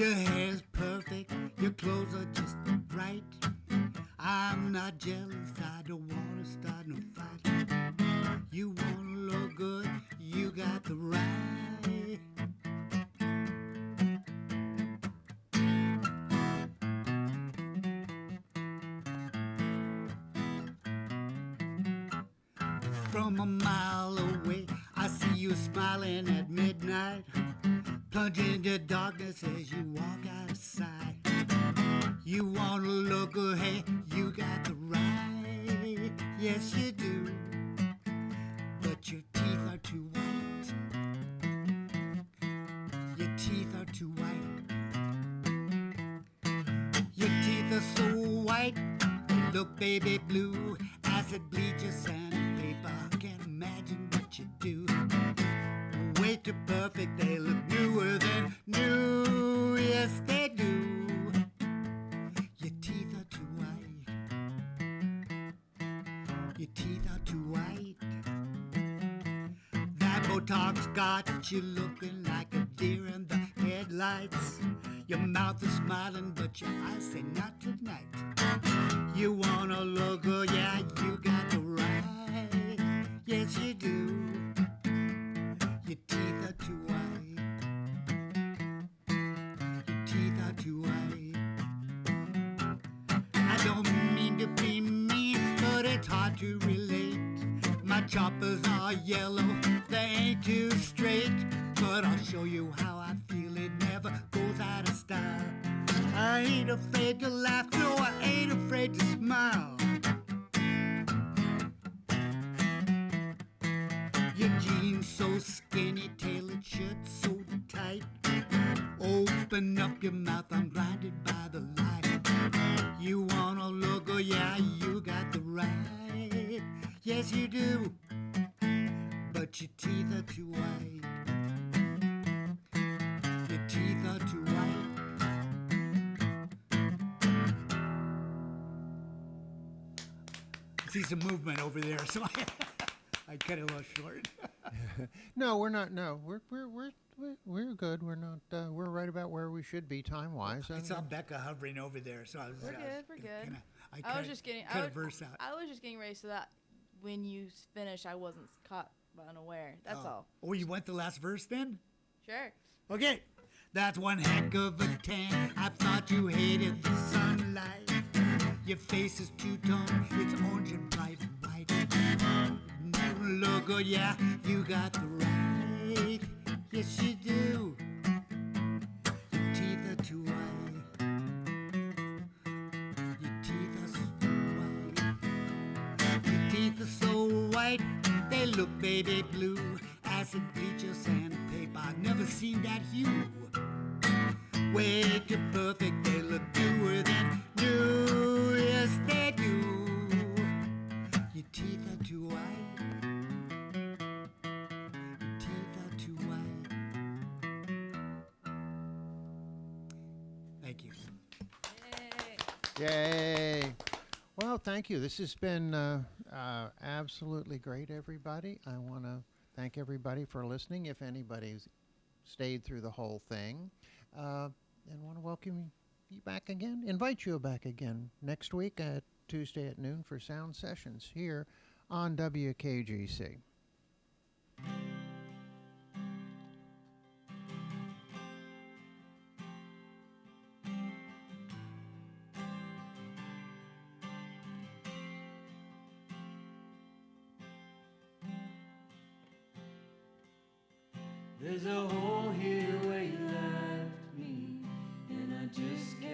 Your hair's perfect, your clothes are just right. I'm not jealous, I don't wanna start no fight. You wanna look good, you got the right. From a mile away, I see you smiling at midnight. Plunge into darkness as you walk out of sight. You wanna look good, hey, you got the right. Yes, you do. But your teeth are too white. Your teeth are too white. Your teeth are so white, they look baby blue. Acid bleaches and paper, can't imagine what you do. Way too perfect, they look newer than new. Yes, they do. Your teeth are too white. Your teeth are too white. That Botox got you looking like a deer in the headlights. Your mouth is smiling, but your eyes say not tonight. You wanna look good, yeah, you got the right. Yes, you do. Your teeth are too white. Your teeth are too white. I don't mean to be mean, but it's hard to relate. My choppers are yellow, they ain't too straight. But I'll show you how I feel, it never goes out of style. I ain't afraid to laugh, no, I ain't afraid to smile. Your jeans so skinny, tailored shirt so tight. Open up your mouth, I'm blinded by the light. You wanna look, oh yeah, you got the right. Yes, you do. But your teeth are too white. Your teeth are too white. I see some movement over there, so I cut it a little short. No, we're not. No, we're good. We're not. We're right about where we should be time wise. I saw Becca hovering over there, so I was. We're good. I was just getting a verse out. I was just getting ready so that when you finish, I wasn't caught unaware. That's all. Oh, you went the last verse then? Sure. Okay. That's one heck of a tan. I thought you hated the sunlight. Your face is two-tone, it's orange and bright and white. Look good, yeah, you got the right. Yes, you do. Your teeth are too white. Your teeth are so white. Your teeth are so white, they look baby blue. Acid bleacher, sandpaper, I've never seen that hue. Way too perfect, they look newer than new. Yes, they do. Your teeth are too white. Your teeth are too white. Thank you. Yay! Well, thank you. This has been absolutely great, everybody. I want to thank everybody for listening. If anybody's stayed through the whole thing, and want to welcome you back again, invite you back again next week at Tuesday at noon for Sound Sessions here on WKGC. There's a hole here where you left me, and I just can't